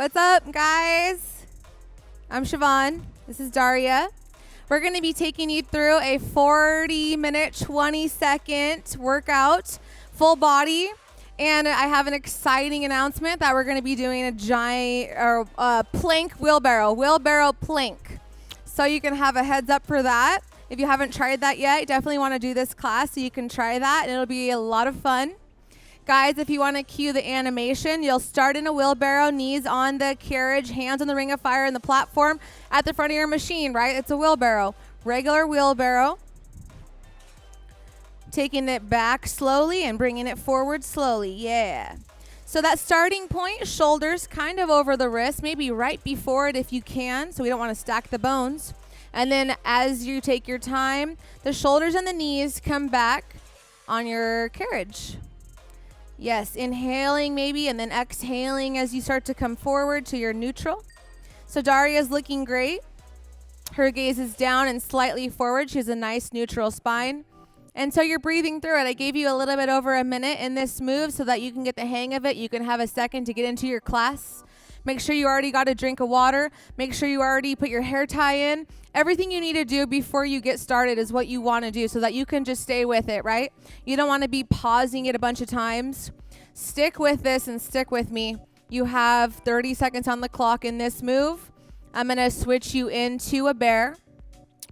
What's up, guys? I'm Siobhan. This is Daria. We're going to be taking you through a 40-minute, 20-second workout, full body. And I have an exciting announcement that we're going to be doing a giant plank wheelbarrow plank. So you can have a heads up for that. If you haven't tried that yet, you definitely want to do this class so you can try that, and it'll be a lot of fun. Guys, if you want to cue the animation, you'll start in a wheelbarrow, knees on the carriage, hands on the ring of fire and the platform at the front of your machine, right? It's a wheelbarrow, regular wheelbarrow. Taking it back slowly and bringing it forward slowly, yeah. So that starting point, shoulders kind of over the wrist, maybe right before it if you can, so we don't want to stack the bones. And then as you take your time, the shoulders and the knees come back on your carriage. Yes, inhaling maybe, and then exhaling as you start to come forward to your neutral. So Daria's looking great. Her gaze is down and slightly forward. She has a nice neutral spine. And so you're breathing through it. I gave you a little bit over a minute in this move so that you can get the hang of it. You can have a second to get into your class. Make sure you already got a drink of water. Make sure you already put your hair tie in. Everything you need to do before you get started is what you want to do so that you can just stay with it, right? You don't want to be pausing it a bunch of times. Stick with this and stick with me. You have 30 seconds on the clock in this move. I'm going to switch you into a bear.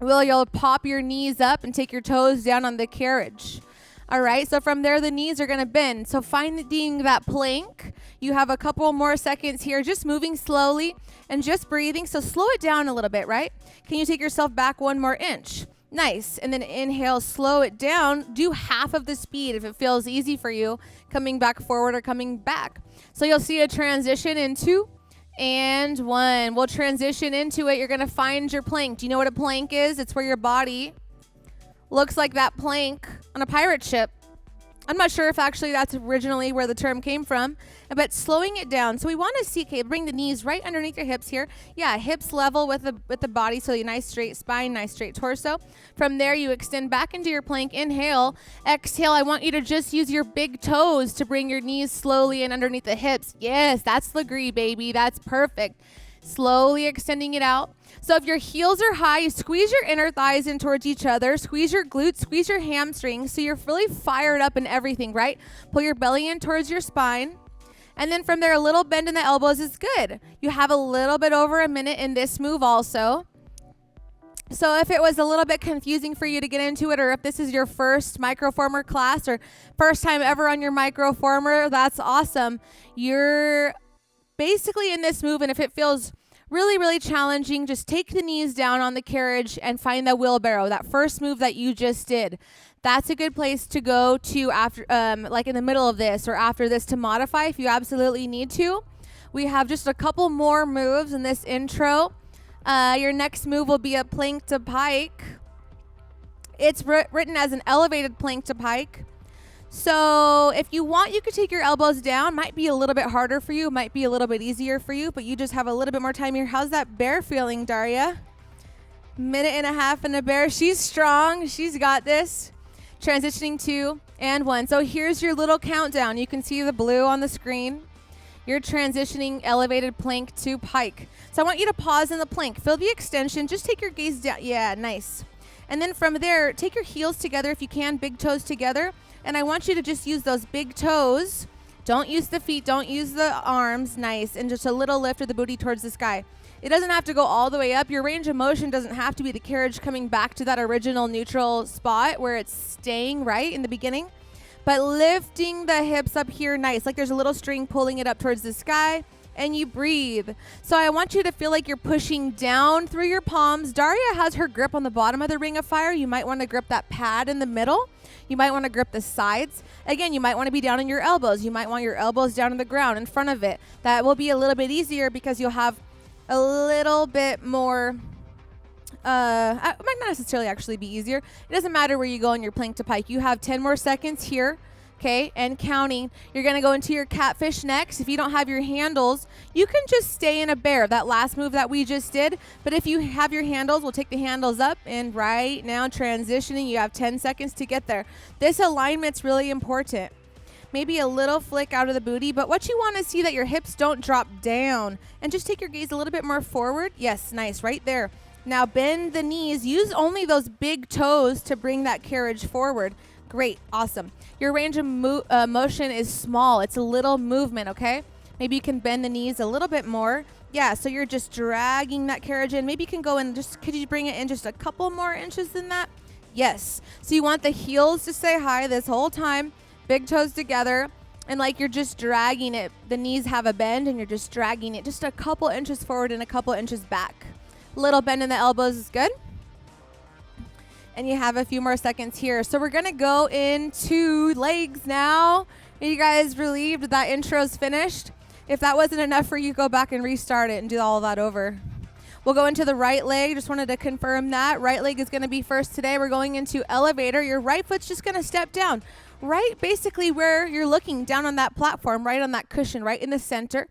You'll pop your knees up and take your toes down on the carriage. All right, so from there, the knees are going to bend. So finding that plank, you have a couple more seconds here, just moving slowly and just breathing. So slow it down a little bit, right? Can you take yourself back 1 more inch? Nice. And then inhale, slow it down. Do half of the speed if it feels easy for you, coming back forward or coming back. So you'll see a transition in 2 and 1. We'll transition into it. You're going to find your plank. Do you know what a plank is? It's where your body looks like that plank on a pirate ship. I'm not sure if actually that's originally where the term came from, but slowing it down. So we want to see, okay, bring the knees right underneath your hips here. Yeah, hips level with the body, so a nice straight spine, nice straight torso. From there, you extend back into your plank. Inhale, exhale. I want you to just use your big toes to bring your knees slowly in underneath the hips. Yes, that's Lagree, baby. That's perfect. Slowly extending it out. So if your heels are high, you squeeze your inner thighs in towards each other, squeeze your glutes, squeeze your hamstrings, so you're really fired up in everything, right? Pull your belly in towards your spine. And then from there, a little bend in the elbows is good. You have a little bit over a minute in this move also. So if it was a little bit confusing for you to get into it, or if this is your first microformer class or first time ever on your microformer, that's awesome. You're basically in this move, and if it feels really, really challenging, just take the knees down on the carriage and find the wheelbarrow, that first move that you just did. That's a good place to go to after, like in the middle of this or after this, to modify if you absolutely need to. We have just a couple more moves in this intro. Your next move will be a plank to pike. It's written as an elevated plank to pike. So if you want, you could take your elbows down. Might be a little bit harder for you. Might be a little bit easier for you, but you just have a little bit more time here. How's that bear feeling, Daria? 1.5 minutes in a bear. She's strong. She's got this. Transitioning 2 and 1. So here's your little countdown. You can see the blue on the screen. You're transitioning elevated plank to pike. So I want you to pause in the plank. Feel the extension. Just take your gaze down. Yeah, nice. And then from there, take your heels together if you can, big toes together. And I want you to just use those big toes. Don't use the feet. Don't use the arms. Nice. And just a little lift of the booty towards the sky. It doesn't have to go all the way up. Your range of motion doesn't have to be the carriage coming back to that original neutral spot where it's staying right in the beginning. But lifting the hips up here, nice. Like there's a little string pulling it up towards the sky. And you breathe. So I want you to feel like you're pushing down through your palms. Daria has her grip on the bottom of the ring of fire. You might want to grip that pad in the middle. You might want to grip the sides. Again, you might want to be down on your elbows. You might want your elbows down on the ground in front of it. That will be a little bit easier because you'll have a little bit more, it might not necessarily actually be easier. It doesn't matter where you go on your plank to pike. You have 10 more seconds here. Okay, and counting. You're going to go into your catfish next. If you don't have your handles, you can just stay in a bear, that last move that we just did. But if you have your handles, we'll take the handles up, and right now transitioning, you have 10 seconds to get there. This alignment's really important. maybe a little flick out of the booty, but what you want to see that your hips don't drop down, and just take your gaze a little bit more forward. Yes, nice, right there. Now bend the knees. Use only those big toes to bring that carriage forward. Great, awesome. Your range of motion is small. It's a little movement, okay? Maybe you can bend the knees a little bit more. Yeah, so you're just dragging that carriage in. Maybe you can go in just, could you bring it in just a couple more inches than that? Yes. So you want the heels to stay high this whole time. Big toes together, and like you're just dragging it. The knees have a bend, and you're just dragging it just a couple inches forward and a couple inches back. Little bend in the elbows is good. And you have a few more seconds here. So we're going to go into legs now. Are you guys relieved that intro's finished? If that wasn't enough for you, go back and restart it and do all of that over. We'll go into the right leg. Just wanted to confirm that. Right leg is going to be first today. We're going into elevator. Your right foot's just going to step down. Right basically where you're looking, down on that platform, right on that cushion, right in the center.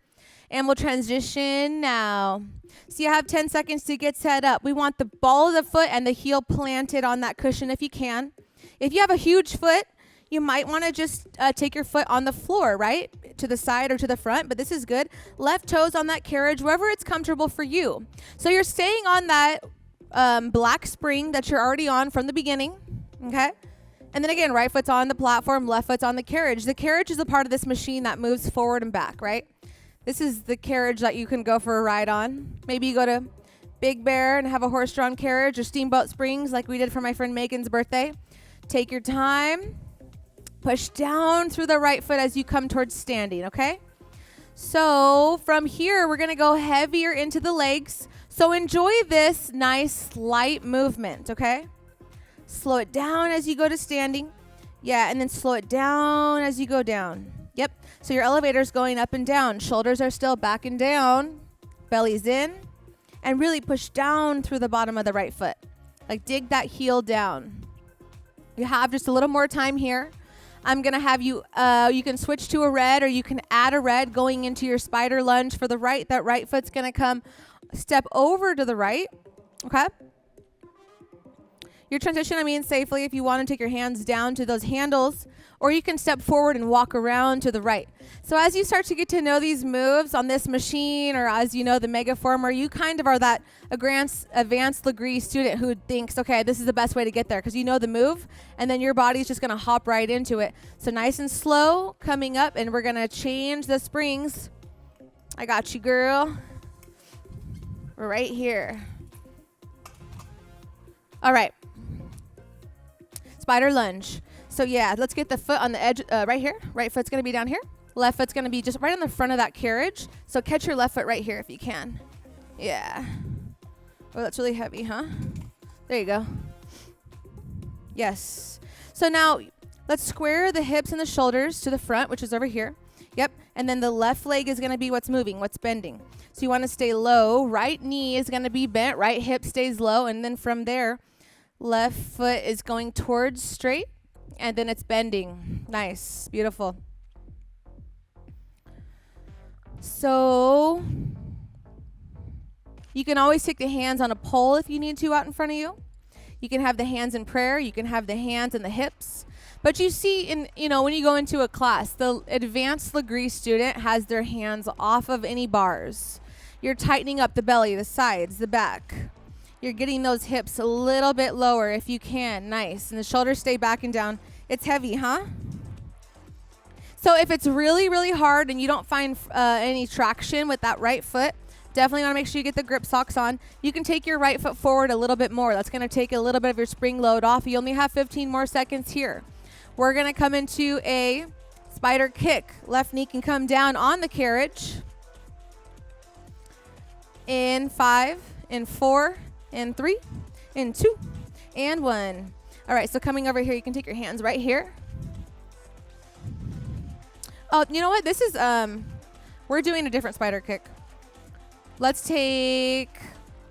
And we'll transition now. So you have 10 seconds to get set up. We want the ball of the foot and the heel planted on that cushion if you can. If you have a huge foot, you might want to just take your foot on the floor, right? To the side or to the front, but this is good. Left toes on that carriage, wherever it's comfortable for you. So you're staying on that black spring that you're already on from the beginning, okay? And then again, right foot's on the platform, left foot's on the carriage. The carriage is a part of this machine that moves forward and back, right? This is the carriage that you can go for a ride on. Maybe you go to Big Bear and have a horse-drawn carriage, or Steamboat Springs like we did for my friend Megan's birthday. Take your time. Push down through the right foot as you come towards standing, okay? So from here, we're going to go heavier into the legs. So enjoy this nice light movement, okay? Slow it down as you go to standing. Yeah, and then slow it down as you go down. Yep. So your elevator's going up and down. Shoulders are still back and down. Belly's in. And really push down through the bottom of the right foot. Like dig that heel down. You have just a little more time here. I'm going to have you, you can switch to a red, or you can add a red going into your spider lunge for the right. That right foot's going to come step over to the right. Okay. Your transition, safely if you want to take your hands down to those handles, or you can step forward and walk around to the right. So as you start to get to know these moves on this machine, or as you know the Megaformer, you kind of are that advanced Lagree student who thinks, okay, this is the best way to get there, because you know the move, and then your body's just going to hop right into it. So nice and slow coming up, and we're going to change the springs. I got you, girl. We're right here. All right. Spider lunge. So yeah, let's get the foot on the edge right here. Right foot's going to be down here. Left foot's going to be just right on the front of that carriage. So catch your left foot right here if you can. Yeah. Oh, that's really heavy, huh? There you go. Yes. So now let's square the hips and the shoulders to the front, which is over here. Yep. And then the left leg is going to be what's moving, what's bending. So you want to stay low. Right knee is going to be bent. Right hip stays low. And then from there, left foot is going towards straight. And then it's bending. Nice. Beautiful. So you can always take the hands on a pole if you need to out in front of you. You can have the hands in prayer. You can have the hands and the hips. But you see, when you go into a class, the advanced Lagree student has their hands off of any bars. You're tightening up the belly, the sides, the back. You're getting those hips a little bit lower if you can. Nice. And the shoulders stay back and down. It's heavy, huh? So if it's really, really hard and you don't find any traction with that right foot, definitely want to make sure you get the grip socks on. You can take your right foot forward a little bit more. That's going to take a little bit of your spring load off. You only have 15 more seconds here. We're going to come into a spider kick. Left knee can come down on the carriage. In 5, in 4, in 3, in 2, and 1. All right, so coming over here, you can take your hands right here. Oh, you know what? This is, we're doing a different spider kick. Let's take,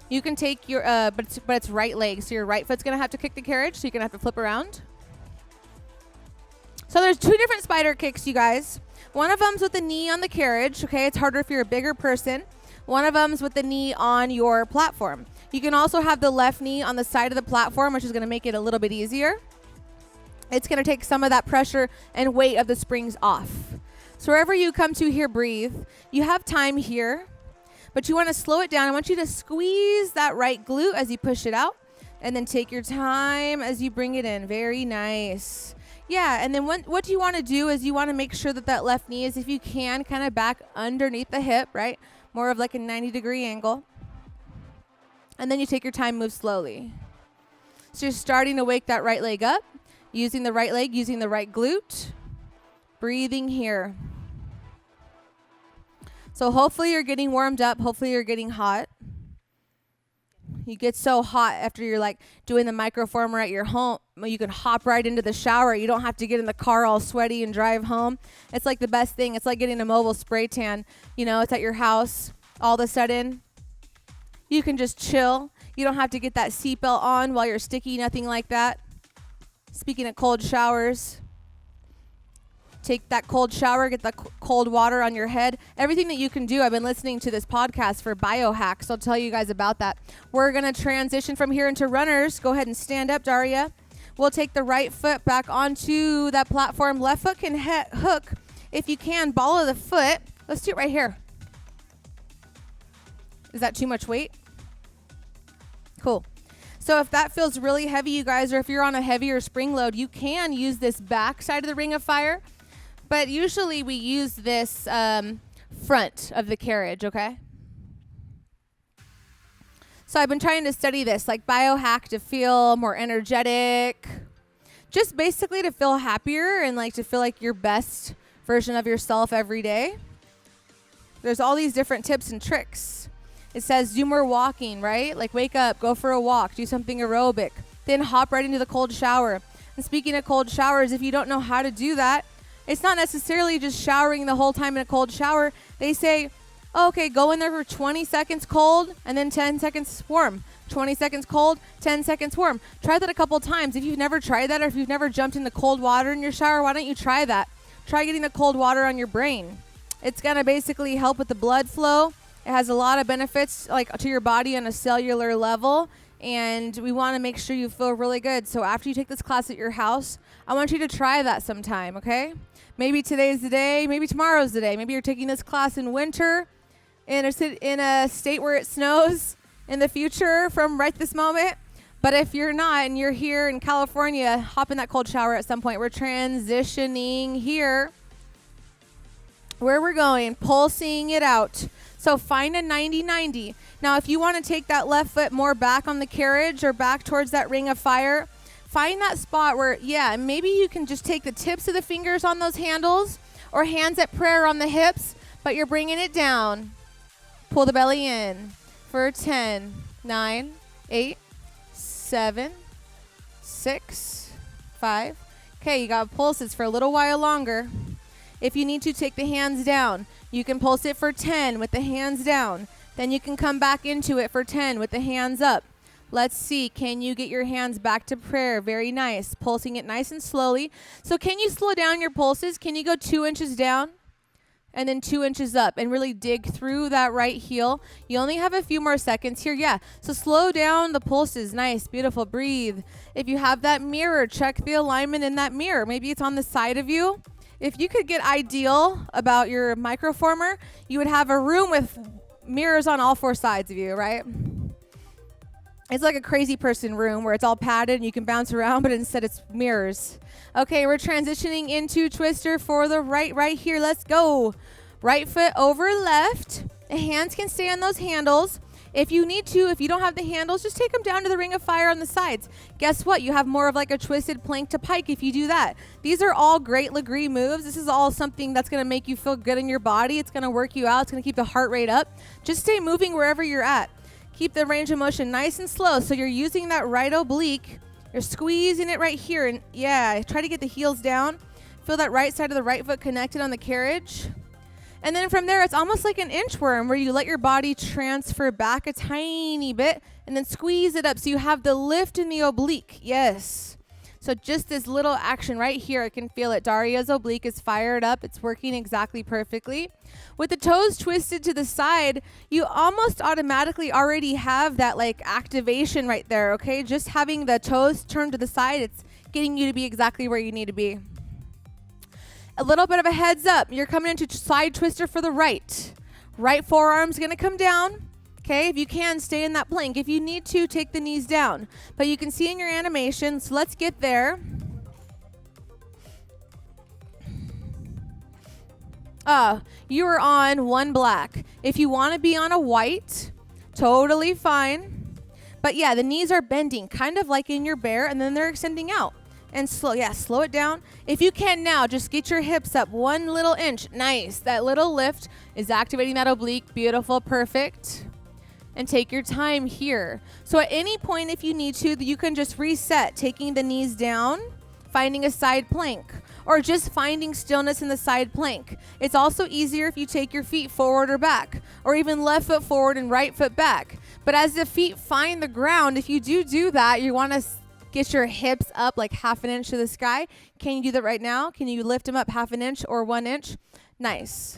you can take your, but it's right leg. So your right foot's going to have to kick the carriage, so you're going to have to flip around. So there's 2 different spider kicks, you guys. One of them's with the knee on the carriage, okay? It's harder if you're a bigger person. One of them's with the knee on your platform. You can also have the left knee on the side of the platform, which is going to make it a little bit easier. It's going to take some of that pressure and weight of the springs off. So wherever you come to here, breathe. You have time here, but you want to slow it down. I want you to squeeze that right glute as you push it out, and then take your time as you bring it in. Very nice. Yeah, and then what you want to do is you want to make sure that that left knee is, if you can, kind of back underneath the hip, right? More of like a 90-degree angle. And then you take your time, move slowly. So you're starting to wake that right leg up, using the right leg, using the right glute, breathing here. So hopefully you're getting warmed up. Hopefully you're getting hot. You get so hot after you're like doing the microformer at your home. You can hop right into the shower. You don't have to get in the car all sweaty and drive home. It's like the best thing. It's like getting a mobile spray tan. You know, it's at your house. All of a sudden, you can just chill. You don't have to get that seatbelt on while you're sticky, nothing like that. Speaking of cold showers, take that cold shower, get the cold water on your head. Everything that you can do. I've been listening to this podcast for biohacks. I'll tell you guys about that. We're going to transition from here into runners. Go ahead and stand up, Daria. We'll take the right foot back onto that platform. Left foot can hook. If you can, ball of the foot. Let's do it right here. Is that too much weight? Cool. So if that feels really heavy, you guys, or if you're on a heavier spring load, you can use this back side of the ring of fire. But usually we use this front of the carriage, okay? So I've been trying to study this, like biohack to feel more energetic, just basically to feel happier and like to feel like your best version of yourself every day. There's all these different tips and tricks. It says do more walking, right? Like wake up, go for a walk, do something aerobic, then hop right into the cold shower. And speaking of cold showers, if you don't know how to do that, it's not necessarily just showering the whole time in a cold shower. They say, oh, okay, go in there for 20 seconds cold and then 10 seconds warm. 20 seconds cold, 10 seconds warm. Try that a couple times. If you've never tried that, or if you've never jumped into cold water in your shower, why don't you try that? Try getting the cold water on your brain. It's going to basically help with the blood flow. It has a lot of benefits like to your body on a cellular level, and we want to make sure you feel really good. So after you take this class at your house, I want you to try that sometime, okay? Maybe today's the day, maybe tomorrow's the day. Maybe you're taking this class in winter in a state where it snows in the future from right this moment. But if you're not and you're here in California, hop in that cold shower at some point. We're transitioning here. Where we're going, pulsing it out. So find a 90-90. Now, if you want to take that left foot more back on the carriage or back towards that ring of fire, find that spot where, yeah, maybe you can just take the tips of the fingers on those handles or hands at prayer on the hips, but you're bringing it down. Pull the belly in for 10, 9, 8, 7, 6, 5. Okay, you got pulses for a little while longer. If you need to, take the hands down. You can pulse it for 10 with the hands down. Then you can come back into it for 10 with the hands up. Let's see. Can you get your hands back to prayer? Very nice. Pulsing it nice and slowly. So can you slow down your pulses? Can you go 2 inches down and then 2 inches up and really dig through that right heel? You only have a few more seconds here. Yeah. So slow down the pulses. Nice. Beautiful. Breathe. If you have that mirror, check the alignment in that mirror. Maybe it's on the side of you. If you could get ideal about your microformer, you would have a room with mirrors on all 4 sides of you, right? It's like a crazy person room where it's all padded and you can bounce around, but instead it's mirrors. Okay, we're transitioning into twister for the right here. Let's go. Right foot over left. The hands can stay on those handles. If you need to, if you don't have the handles, just take them down to the ring of fire on the sides. Guess what? You have more of like a twisted plank to pike if you do that. These are all great Lagree moves. This is all something that's going to make you feel good in your body. It's going to work you out. It's going to keep the heart rate up. Just stay moving wherever you're at. Keep the range of motion nice and slow. So you're using that right oblique. You're squeezing it right here. And yeah, try to get the heels down. Feel that right side of the right foot connected on the carriage. And then from there, it's almost like an inchworm where you let your body transfer back a tiny bit and then squeeze it up so you have the lift in the oblique. Yes. So just this little action right here, I can feel it. Daria's oblique is fired up. It's working exactly perfectly. With the toes twisted to the side, you almost automatically already have that like activation right there, okay? Just having the toes turned to the side, it's getting you to be exactly where you need to be. A little bit of a heads up. You're coming into side twister for the right. Right forearm's going to come down. Okay, if you can, stay in that plank. If you need to, take the knees down. But you can see in your animation, so let's get there. You are on one black. If you want to be on a white, totally fine. But yeah, the knees are bending, kind of like in your bear, and then they're extending out. And slow it down. If you can now, just get your hips up 1 little inch. Nice. That little lift is activating that oblique. Beautiful, perfect. And take your time here. So at any point, if you need to, you can just reset, taking the knees down, finding a side plank, or just finding stillness in the side plank. It's also easier if you take your feet forward or back, or even left foot forward and right foot back. But as the feet find the ground, if you do that, you want to get your hips up like 1/2 inch to the sky. Can you do that right now? Can you lift them up 1/2 inch or 1 inch? Nice.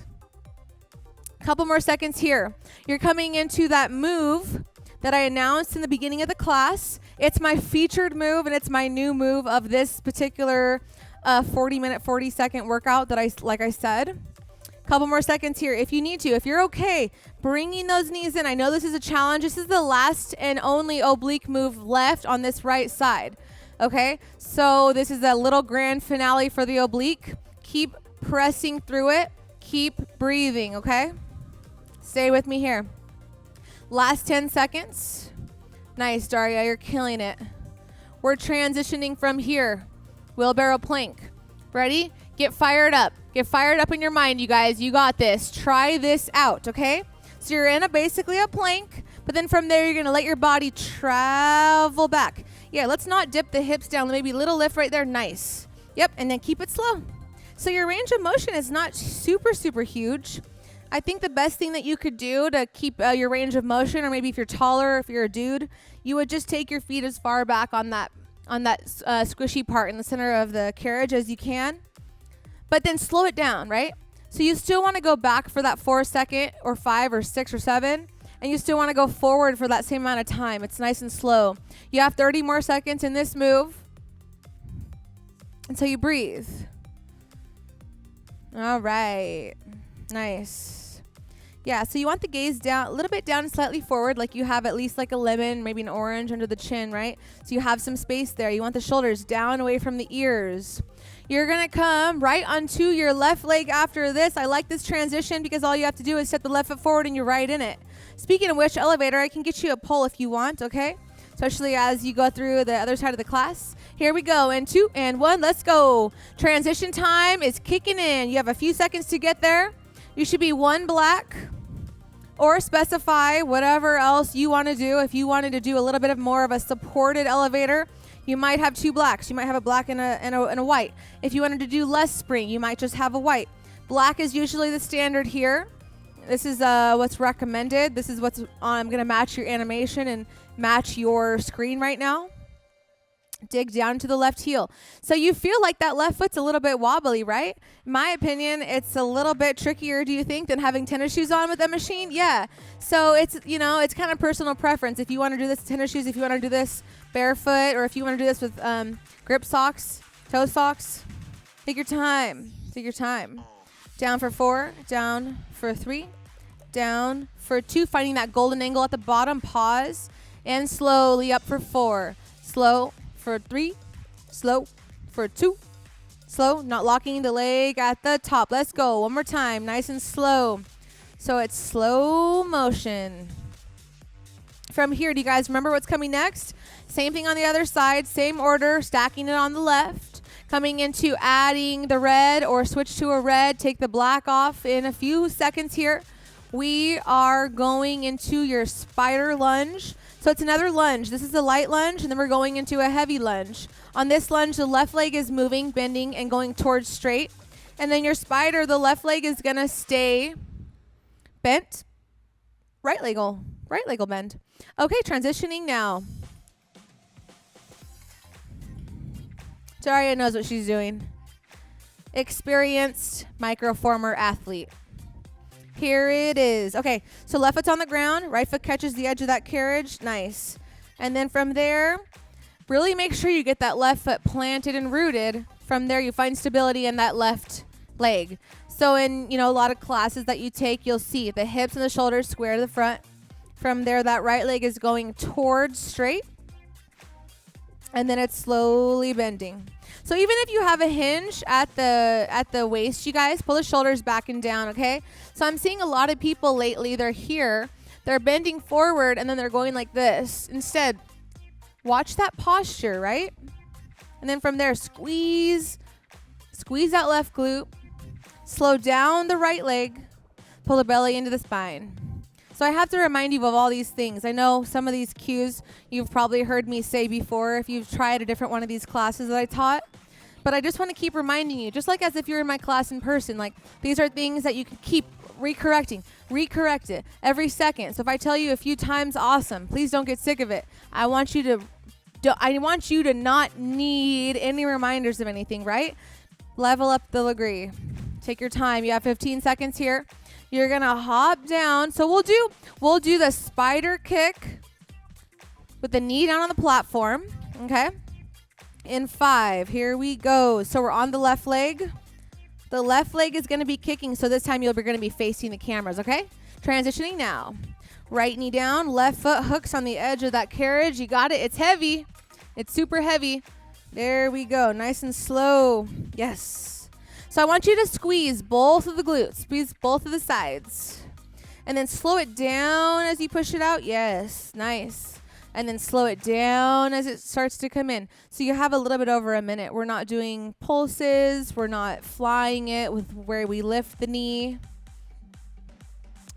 Couple more seconds here. You're coming into that move that I announced in the beginning of the class. It's my featured move, and it's my new move of this particular 40-minute, 40-second workout that like I said. Couple more seconds here. If you need to, if you're okay, bringing those knees in. I know this is a challenge. This is the last and only oblique move left on this right side. Okay, so this is a little grand finale for the oblique. Keep pressing through it. Keep breathing, okay? Stay with me here. Last 10 seconds. Nice, Daria, you're killing it. We're transitioning from here. Wheelbarrow plank. Ready? Get fired up. Get fired up in your mind, you guys. You got this. Try this out, okay? So you're in basically a plank, but then from there, you're going to let your body travel back. Yeah, let's not dip the hips down. Maybe a little lift right there. Nice. Yep, and then keep it slow. So your range of motion is not super, super huge. I think the best thing that you could do to keep your range of motion, or maybe if you're taller, if you're a dude, you would just take your feet as far back on that squishy part in the center of the carriage as you can, but then slow it down, right? So you still want to go back for that 4 second or 5 or 6 or 7, and you still want to go forward for that same amount of time. It's nice and slow. You have 30 more seconds in this move until you breathe. All right. Nice. Yeah, so you want the gaze down, a little bit down and slightly forward, like you have at least like a lemon, maybe an orange under the chin, right? So you have some space there. You want the shoulders down away from the ears. You're going to come right onto your left leg after this. I like this transition because all you have to do is step the left foot forward and you're right in it. Speaking of which, elevator, I can get you a pull if you want, okay? Especially as you go through the other side of the class. Here we go. And 2 and 1. Let's go. Transition time is kicking in. You have a few seconds to get there. You should be 1 black, or specify whatever else you want to do. If you wanted to do a little bit of more of a supported elevator, you might have 2 blacks. You might have a black and a white. If you wanted to do less spring, you might just have a white. Black is usually the standard here. This is what's recommended. This is what's on. I'm going to match your animation and match your screen right now. Dig down to the left heel. So you feel like that left foot's a little bit wobbly, right? In my opinion, it's a little bit trickier, do you think, than having tennis shoes on with that machine? Yeah. So it's, it's kind of personal preference. If you want to do this with tennis shoes, if you want to do this barefoot, or if you want to do this with grip socks, toe socks, take your time. Take your time. Down for 4, down for 3, down for 2, finding that golden angle at the bottom, pause, and slowly up for 4. Slow for 3, slow for 2, slow, not locking the leg at the top. Let's go. One more time, nice and slow. So it's slow motion. From here, do you guys remember what's coming next? Same thing on the other side, same order, stacking it on the left. Coming into adding the red or switch to a red, take the black off in a few seconds here. We are going into your spider lunge. So it's another lunge. This is a light lunge, and then we're going into a heavy lunge. On this lunge, the left leg is moving, bending, and going towards straight. And then your spider, the left leg is going to stay bent. Right leg will bend. Okay, transitioning now. Daria knows what she's doing. Experienced microformer athlete. Here it is. Okay, so left foot's on the ground. Right foot catches the edge of that carriage. Nice. And then from there, Really make sure you get that left foot planted and rooted. From there, you find stability in that left leg. So in, a lot of classes that you take, you'll see the hips and the shoulders square to the front. From there, that right leg is going towards straight. And then it's slowly bending. So even if you have a hinge at the waist, you guys, pull the shoulders back and down, okay? So I'm seeing a lot of people lately, they're here, they're bending forward, and then they're going like this. Instead, watch that posture, right? And then from there, squeeze that left glute, slow down the right leg, pull the belly into the spine. So I have to remind you of all these things. I know some of these cues you've probably heard me say before if you've tried a different one of these classes that I taught. But I just want to keep reminding you, just like as if you're in my class in person, like these are things that you can keep recorrect it every second. So if I tell you a few times, awesome. Please don't get sick of it. I want you to not need any reminders of anything, right? Level up the Lagree. Take your time. You have 15 seconds here. You're gonna hop down. So we'll do the spider kick with the knee down on the platform. Okay. In 5. Here we go. So we're on the left leg. The left leg is gonna be kicking. So this time you're gonna be facing the cameras. Okay. Transitioning now. Right knee down. Left foot hooks on the edge of that carriage. You got it. It's heavy. It's super heavy. There we go. Nice and slow. Yes. So I want you to squeeze both of the glutes, squeeze both of the sides. And then slow it down as you push it out. Yes, nice. And then slow it down as it starts to come in. So you have a little bit over a minute. We're not doing pulses. We're not flying it with where we lift the knee.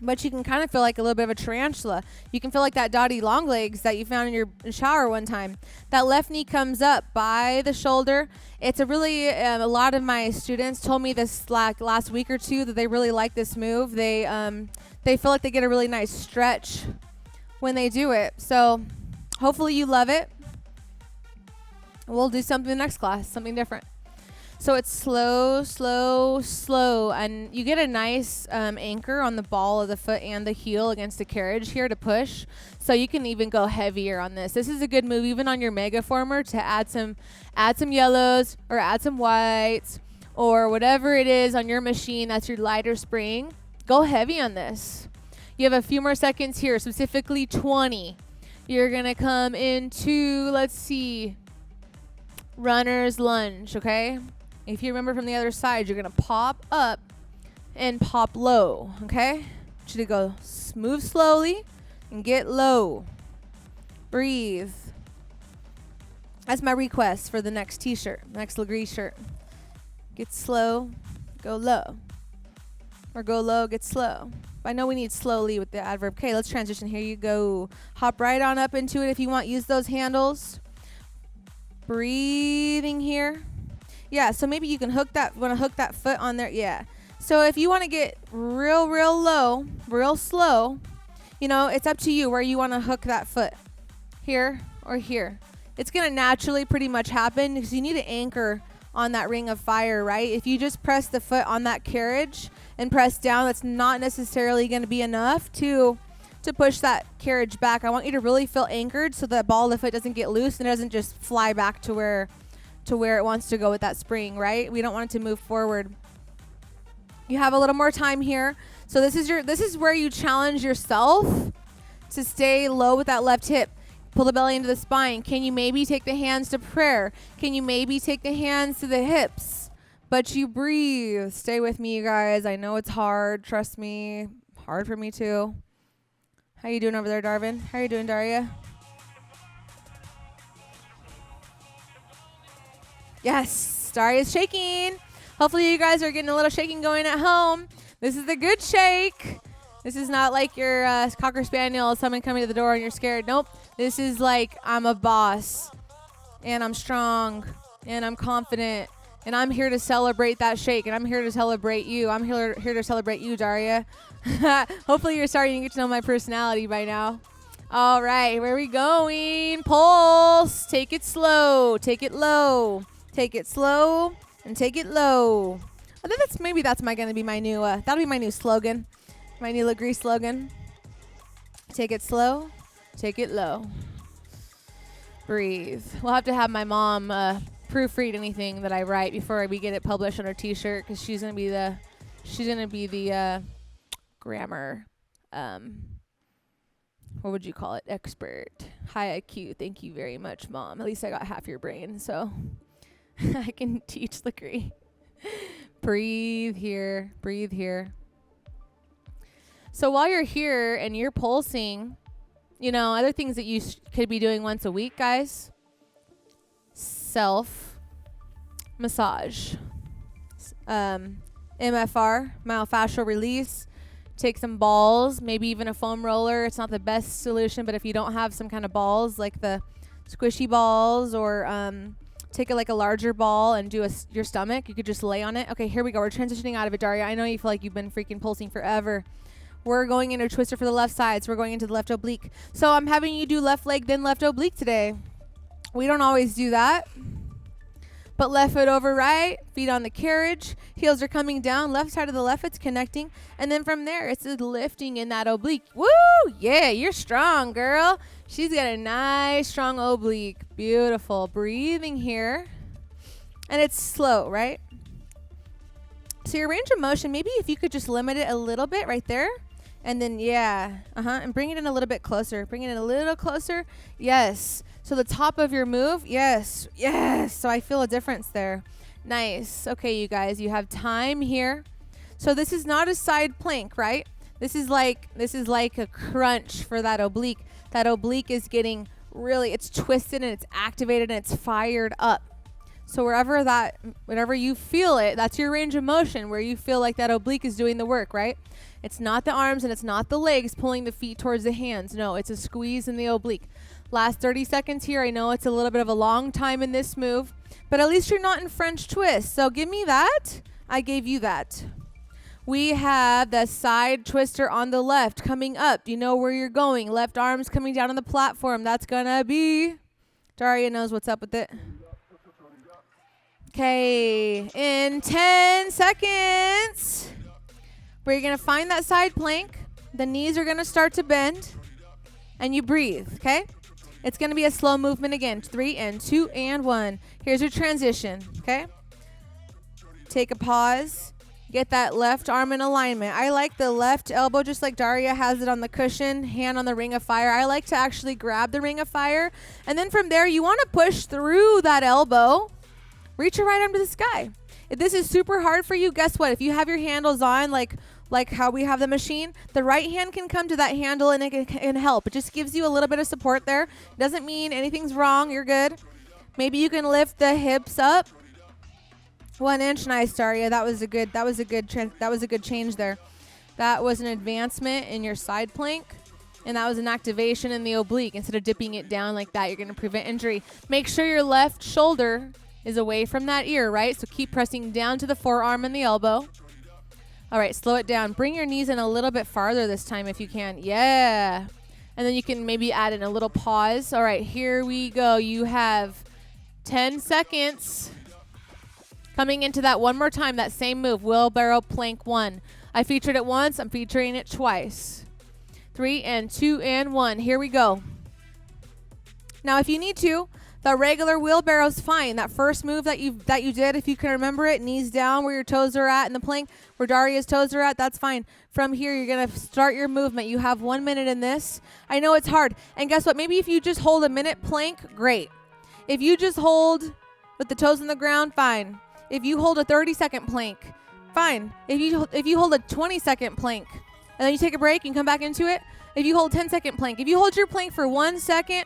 But you can kind of feel like a little bit of a tarantula. You can feel like that Dottie long legs that you found in your shower one time. That left knee comes up by the shoulder. It's a really, a lot of my students told me this last week or two that they really like this move. They feel like they get a really nice stretch when they do it. So hopefully you love it. We'll do something in the next class, something different. So it's slow, slow, slow. And you get a nice anchor on the ball of the foot and the heel against the carriage here to push. So you can even go heavier on this. This is a good move even on your Megaformer to add some yellows or add some whites or whatever it is on your machine that's your lighter spring. Go heavy on this. You have a few more seconds here, specifically 20. You're going to come into, let's see, runner's lunge, okay? If you remember from the other side, you're going to pop up and pop low, okay? I want you to go move slowly and get low. Breathe. That's my request for the next t-shirt, next Lagree shirt. Get slow, go low. Or go low, get slow. I know we need slowly with the adverb. Okay, let's transition. Here you go. Hop right on up into it if you want. Use those handles. Breathing here. Yeah, so maybe you can want to hook that foot on there. Yeah. So if you want to get real low, real slow, it's up to you where you want to hook that foot. Here or here. It's going to naturally pretty much happen because you need to anchor on that ring of fire, right? If you just press the foot on that carriage and press down, that's not necessarily going to be enough to push that carriage back. I want you to really feel anchored so that ball of the foot doesn't get loose and it doesn't just fly back to where it wants to go with that spring, right? We don't want it to move forward. You have a little more time here. So this is where you challenge yourself to stay low with that left hip. Pull the belly into the spine. Can you maybe take the hands to prayer? Can you maybe take the hands to the hips? But you breathe. Stay with me, you guys. I know it's hard. Trust me. Hard for me too. How you doing over there, Darvin? How you doing, Daria? Yes, Daria's shaking. Hopefully you guys are getting a little shaking going at home. This is the good shake. This is not like your Cocker Spaniel, someone coming to the door and you're scared. Nope. This is like I'm a boss and I'm strong and I'm confident and I'm here to celebrate that shake and I'm here to celebrate you. I'm here to celebrate you, Daria. Hopefully you're starting to get to know my personality by now. All right, where are we going? Pulse. Take it slow. Take it low. Take it slow and take it low. I think that's going to be my new, that'll be my new slogan. My new Lagree slogan. Take it slow, take it low. Breathe. We'll have to have my mom proofread anything that I write before we get it published on her T-shirt, because she's gonna be the grammar. What would you call it? Expert. High IQ. Thank you very much, Mom. At least I got half your brain, so I can teach Lagree. Breathe here. Breathe here. So while you're here and you're pulsing, you know, other things that you could be doing once a week, guys. Self massage. MFR, myofascial release. Take some balls, maybe even a foam roller. It's not the best solution, but if you don't have some kind of balls, like the squishy balls, or take a larger ball and do your stomach, you could just lay on it. Okay, here we go. We're transitioning out of it, Daria. I know you feel like you've been freaking pulsing forever. We're going into a twister for the left side, so we're going into the left oblique. So I'm having you do left leg, then left oblique today. We don't always do that. But left foot over right, feet on the carriage, heels are coming down, left side of the left foot's connecting, and then from there, it's lifting in that oblique. Woo! Yeah, you're strong, girl. She's got a nice, strong oblique. Beautiful. Breathing here. And it's slow, right? So your range of motion, maybe if you could just limit it a little bit right there. And then, yeah, and bring it in a little bit closer. Bring it in a little closer. Yes. So the top of your move, yes. So I feel a difference there. Nice. Okay, you guys, you have time here. So this is not a side plank, right? This is like a crunch for that oblique. That oblique is getting really, it's twisted and it's activated and it's fired up. So whenever you feel it, that's your range of motion, where you feel like that oblique is doing the work, right? It's not the arms and it's not the legs pulling the feet towards the hands. No, it's a squeeze in the oblique. Last 30 seconds here. I know it's a little bit of a long time in this move, but at least you're not in French twist. So give me that. I gave you that. We have the side twister on the left coming up. Do you know where you're going? Left arm's coming down on the platform. That's gonna be, Daria knows what's up with it. Okay, in 10 seconds, we're going to find that side plank. The knees are going to start to bend, and you breathe, okay? It's going to be a slow movement again. 3 and 2 and 1. Here's your transition, okay? Take a pause. Get that left arm in alignment. I like the left elbow, just like Daria has it on the cushion, hand on the ring of fire. I like to actually grab the ring of fire. And then from there, you want to push through that elbow. Reach your right arm to the sky. If this is super hard for you, guess what? If you have your handles on, like how we have the machine, the right hand can come to that handle and it can help. It just gives you a little bit of support there. Doesn't mean anything's wrong. You're good. Maybe you can lift the hips up 1 inch. Nice, Daria. That was a good change there. That was an advancement in your side plank, and that was an activation in the oblique. Instead of dipping it down like that, you're going to prevent injury. Make sure your left shoulder is away from that ear, right? So keep pressing down to the forearm and the elbow. All right, slow it down. Bring your knees in a little bit farther this time if you can. Yeah. And then you can maybe add in a little pause. All right, here we go. You have 10 seconds. Coming into that one more time, that same move, Wheelbarrow Plank 1. I featured it once. I'm featuring it twice. 3 and 2 and 1. Here we go. Now, if you need to, the regular wheelbarrow's fine. That first move that you did, if you can remember it, knees down where your toes are at in the plank, where Daria's toes are at, that's fine. From here, you're going to start your movement. You have 1 minute in this. I know it's hard. And guess what? Maybe if you just hold a minute plank, great. If you just hold with the toes on the ground, fine. If you hold a 30-second plank, fine. If you hold a 20-second plank, and then you take a break and come back into it, if you hold 10-second plank, if you hold your plank for 1 second,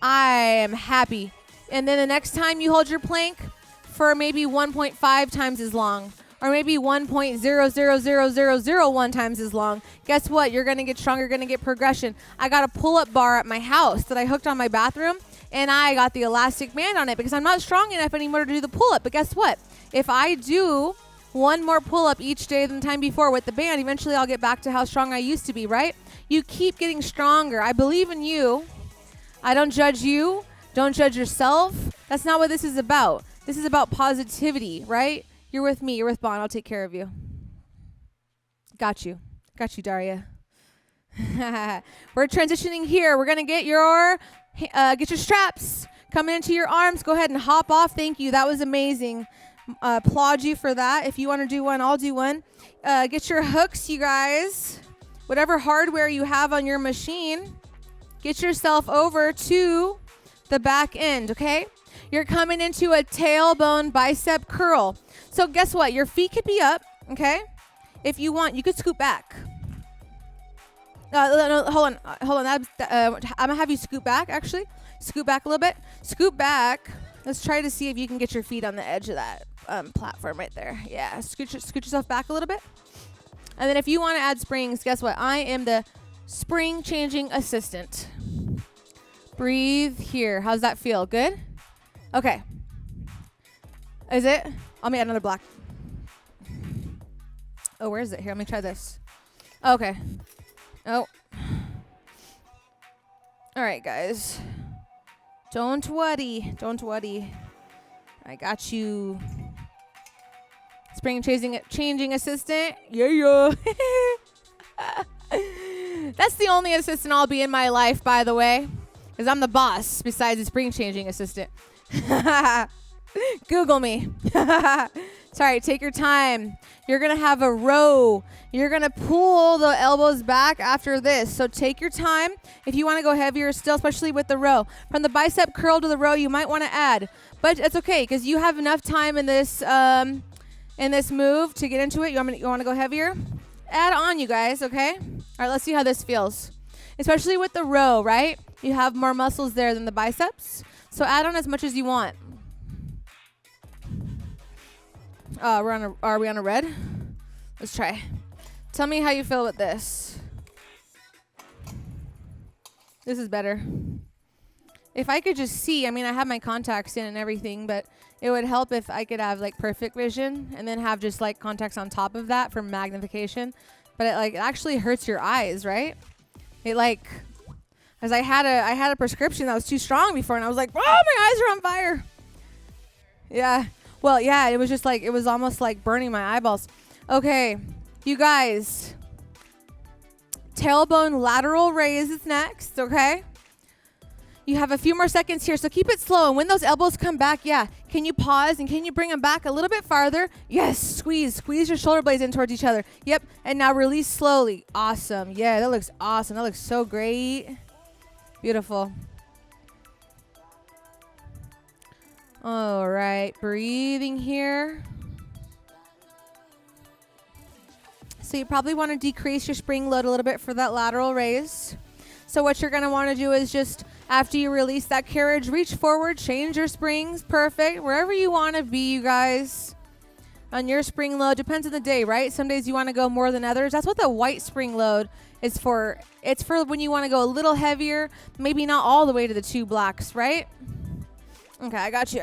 I am happy. And then the next time you hold your plank for maybe 1.5 times as long, or maybe 1.000001 times as long, guess what? You're going to get stronger, you're going to get progression. I got a pull-up bar at my house that I hooked on my bathroom, and I got the elastic band on it because I'm not strong enough anymore to do the pull-up. But guess what? If I do one more pull-up each day than the time before with the band, eventually I'll get back to how strong I used to be, right? You keep getting stronger. I believe in you. I don't judge you. Don't judge yourself. That's not what this is about. This is about positivity, right? You're with me. You're with Bon. I'll take care of you. Got you. Got you, Daria. We're transitioning here. We're going to get your straps. Coming into your arms, go ahead and hop off. Thank you. That was amazing. Applaud you for that. If you want to do one, I'll do one. Get your hooks, you guys. Whatever hardware you have on your machine, get yourself over to the back end, okay? You're coming into a tailbone bicep curl. So guess what? Your feet could be up, okay? If you want, you could scoot back. No, hold on. I'm going to have you scoot back, actually. Scoot back a little bit. Scoot back. Let's try to see if you can get your feet on the edge of that platform right there. Yeah, scoot yourself back a little bit. And then if you want to add springs, guess what? I am the spring changing assistant. Breathe here. How's that feel? Good? Okay. Is it? I'll make another block. Oh, where is it? Here, let me try this. Okay. Oh. All right, guys. Don't worry. Don't worry. I got you. Spring changing assistant. Yeah. That's the only assistant I'll be in my life, by the way. Because I'm the boss besides the spring changing assistant. Google me. Sorry, take your time. You're going to have a row. You're going to pull the elbows back after this. So take your time. If you want to go heavier still, especially with the row. From the bicep curl to the row, you might want to add. But it's okay because you have enough time in this move to get into it. You want to go heavier? Add on, you guys, okay? All right, let's see how this feels. Especially with the row, right? You have more muscles there than the biceps. So add on as much as you want. Are we on a red? Let's try. Tell me how you feel with this. This is better. If I could just see, I mean, I have my contacts in and everything, but it would help if I could have like perfect vision and then have just like contacts on top of that for magnification. But it actually hurts your eyes, right? Because I had a prescription that was too strong before, and I was like, oh, my eyes are on fire. Yeah. Well, yeah, it was just like, it was almost like burning my eyeballs. Okay, you guys. Tailbone lateral raise is next, okay? You have a few more seconds here, so keep it slow. And when those elbows come back, yeah, can you pause and can you bring them back a little bit farther? Yes, squeeze your shoulder blades in towards each other. Yep, and now release slowly. Awesome. Yeah, that looks awesome. That looks so great. Beautiful. All right, breathing here. So you probably want to decrease your spring load a little bit for that lateral raise. So what you're going to want to do is just, after you release that carriage, reach forward, change your springs. Perfect. Wherever you want to be, you guys, on your spring load. Depends on the day, right? Some days you want to go more than others. That's what the white spring load is for. It's for when you want to go a little heavier, maybe not all the way to the 2 blocks, right? Okay, I got you.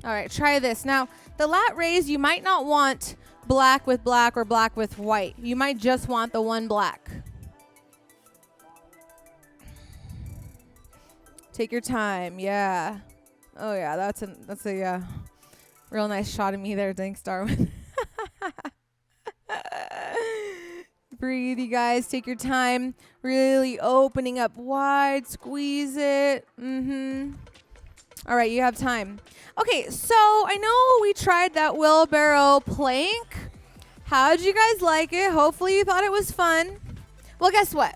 All right, try this. Now, the lat raise, you might not want black with black or black with white. You might just want the one black. Take your time. Yeah. Oh, yeah, that's a real nice shot of me there. Thanks, Darwin. Breathe, you guys. Take your time. Really opening up wide. Squeeze it. All right, you have time. Okay, so I know we tried that wheelbarrow plank. How did you guys like it? Hopefully you thought it was fun. Well, guess what?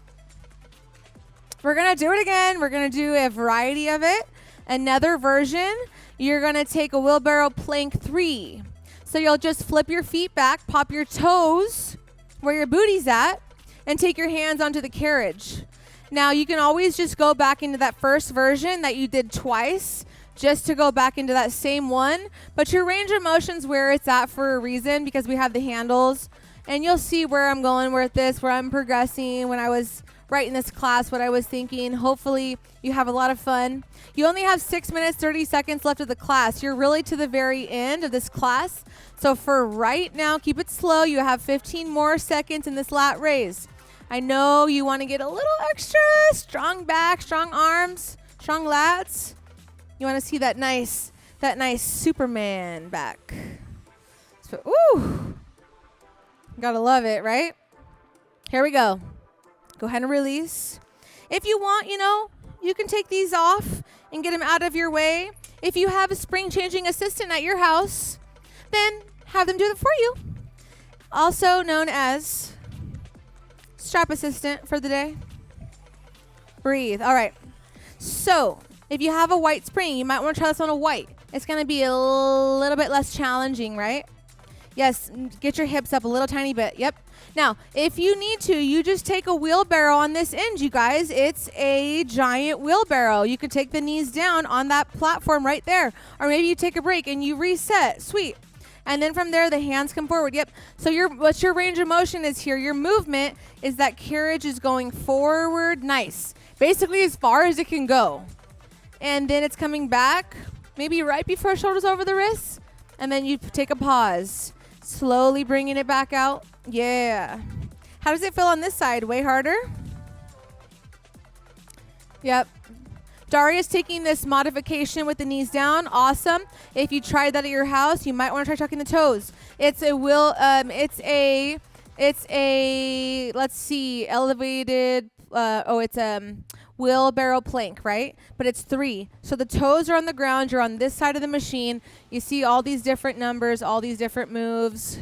We're going to do it again. We're going to do a variety of it. Another version, you're going to take a wheelbarrow plank 3. So you'll just flip your feet back, pop your toes where your booty's at, and take your hands onto the carriage. Now, you can always just go back into that first version that you did twice, just to go back into that same one. But your range of motion's where it's at for a reason, because we have the handles. And you'll see where I'm going with this, where I'm progressing when I was writing this class, what I was thinking. Hopefully, you have a lot of fun. You only have 6 minutes, 30 seconds left of the class. You're really to the very end of this class. So for right now, keep it slow. You have 15 more seconds in this lat raise. I know you want to get a little extra strong back, strong arms, strong lats. You want to see that nice Superman back. So, ooh. Gotta love it, right? Here we go. Go ahead and release. If you want, you can take these off and get them out of your way. If you have a spring changing assistant at your house, then have them do it for you. Also known as strap assistant for the day. Breathe. All right. So if you have a white spring, you might want to try this on a white. It's going to be a little bit less challenging, right? Yes, get your hips up a little tiny bit. Yep. Now, if you need to, you just take a wheelbarrow on this end, you guys. It's a giant wheelbarrow. You could take the knees down on that platform right there. Or maybe you take a break and you reset. Sweet. And then from there, the hands come forward. Yep. So what your range of motion is here, your movement is that carriage is going forward. Nice. Basically as far as it can go. And then it's coming back, maybe right before shoulders over the wrists. And then you take a pause. Slowly bringing it back out. Yeah. How does it feel on this side? Way harder? Yep. Daria's taking this modification with the knees down. Awesome. If you tried that at your house, you might want to try tucking the toes. It's a let's see, elevated, wheelbarrow plank, right? But it's 3. So the toes are on the ground. You're on this side of the machine. You see all these different numbers, all these different moves.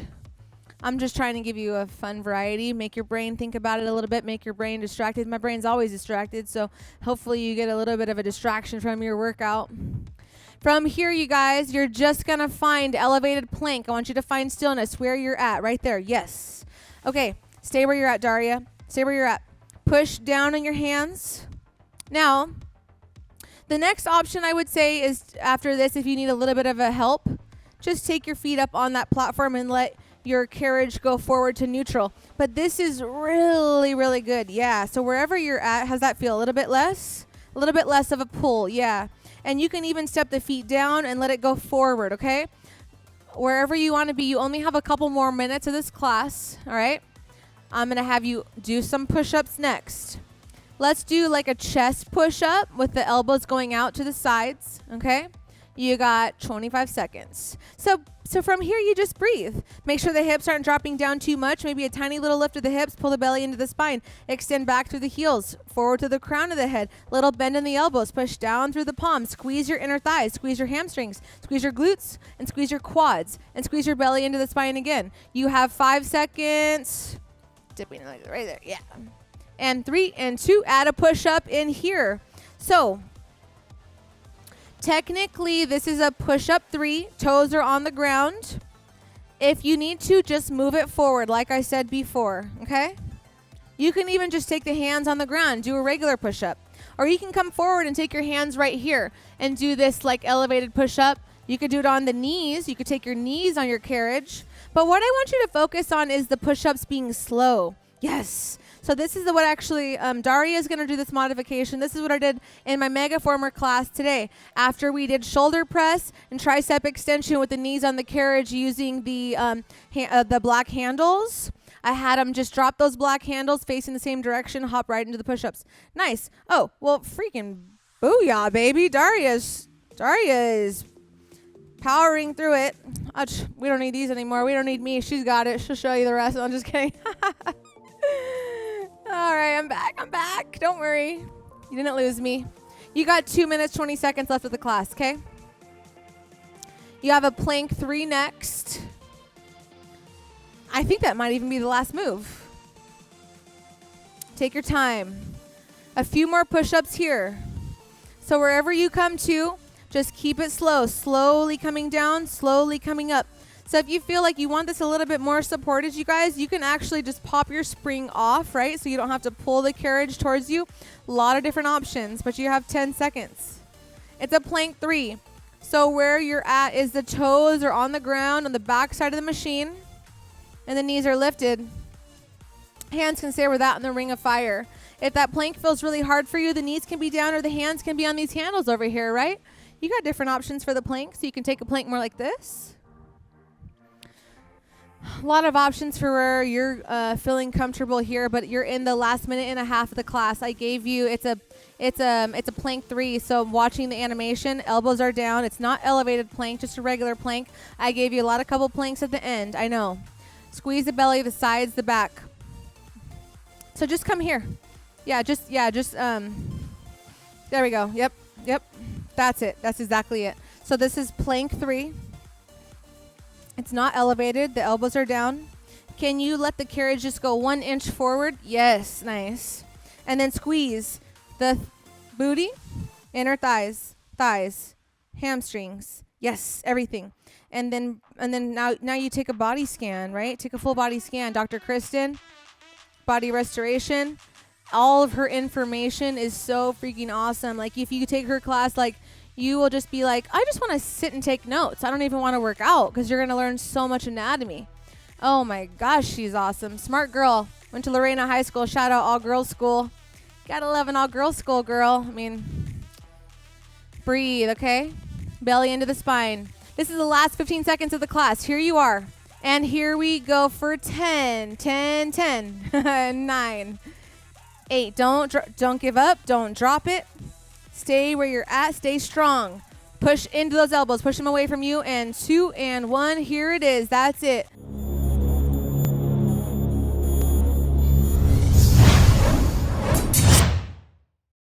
I'm just trying to give you a fun variety. Make your brain think about it a little bit. Make your brain distracted. My brain's always distracted, so hopefully you get a little bit of a distraction from your workout. From here, you guys, you're just going to find elevated plank. I want you to find stillness where you're at, right there. Yes. Okay, stay where you're at, Daria. Stay where you're at. Push down on your hands. Now, the next option I would say is after this, if you need a little bit of a help, just take your feet up on that platform and let your carriage go forward to neutral. But this is really, really good. Yeah. So wherever you're at, how's that feel? A little bit less? A little bit less of a pull. Yeah. And you can even step the feet down and let it go forward. Okay. Wherever you want to be, you only have a couple more minutes of this class. All right. I'm going to have you do some push-ups next. Let's do like a chest push-up with the elbows going out to the sides. Okay. You got 25 seconds. So from here, you just breathe. Make sure the hips aren't dropping down too much. Maybe a tiny little lift of the hips. Pull the belly into the spine. Extend back through the heels. Forward to the crown of the head. Little bend in the elbows. Push down through the palms. Squeeze your inner thighs. Squeeze your hamstrings. Squeeze your glutes. And squeeze your quads. And squeeze your belly into the spine again. You have 5 seconds. Dipping like right there. Yeah. And 3 and 2. Add a push-up in here. So technically, this is a push-up 3. Toes are on the ground. If you need to, just move it forward, like I said before, okay? You can even just take the hands on the ground, do a regular push-up. Or you can come forward and take your hands right here and do this like elevated push-up. You could do it on the knees. You could take your knees on your carriage. But what I want you to focus on is the push-ups being slow. Yes. So this is what actually Daria is going to do this modification. This is what I did in my Megaformer class today. After we did shoulder press and tricep extension with the knees on the carriage using the black handles, I had them just drop those black handles facing the same direction, hop right into the push-ups. Nice. Oh, well, freaking booyah, baby. Daria is powering through it. We don't need these anymore. We don't need me. She's got it. She'll show you the rest. I'm just kidding. All right, I'm back. Don't worry. You didn't lose me. You got 2 minutes, 20 seconds left of the class, okay? You have a plank 3 next. I think that might even be the last move. Take your time. A few more push-ups here. So wherever you come to, just keep it slow. Slowly coming down, slowly coming up. So if you feel like you want this a little bit more supported, you guys, you can actually just pop your spring off, right? So you don't have to pull the carriage towards you. A lot of different options, but you have 10 seconds. It's a plank 3. So where you're at is the toes are on the ground on the back side of the machine, and the knees are lifted. Hands can stay where that in the ring of fire. If that plank feels really hard for you, the knees can be down or the hands can be on these handles over here, right? You got different options for the plank, so you can take a plank more like this. A lot of options for where you're feeling comfortable here, but you're in the last minute and a half of the class. I gave you it's a plank 3. So watching the animation, elbows are down. It's not elevated plank, just a regular plank. I gave you a couple planks at the end. I know. Squeeze the belly, the sides, the back. So just come here. Just There we go. Yep. Yep. That's it. That's exactly it. So this is plank 3. It's not elevated. The elbows are down. Can you let the carriage just go 1 inch forward? Yes. Nice. And then squeeze the booty, inner thighs, hamstrings. Yes, everything. And then now you take a body scan, right? Take a full body scan. Dr. Kristen, body restoration. All of her information is so freaking awesome. Like if you take her class, like you will just be like, I just want to sit and take notes. I don't even want to work out because you're going to learn so much anatomy. Oh my gosh, she's awesome. Smart girl. Went to Lorena High School. Shout out all girls school. Gotta love an all girls school, girl. I mean, breathe, okay? Belly into the spine. This is the last 15 seconds of the class. Here you are. And here we go for 10, 9, 8. Don't give up. Don't drop it. Stay where you're at. Stay strong. Push into those elbows. Push them away from you. And 2 and 1. Here it is. That's it.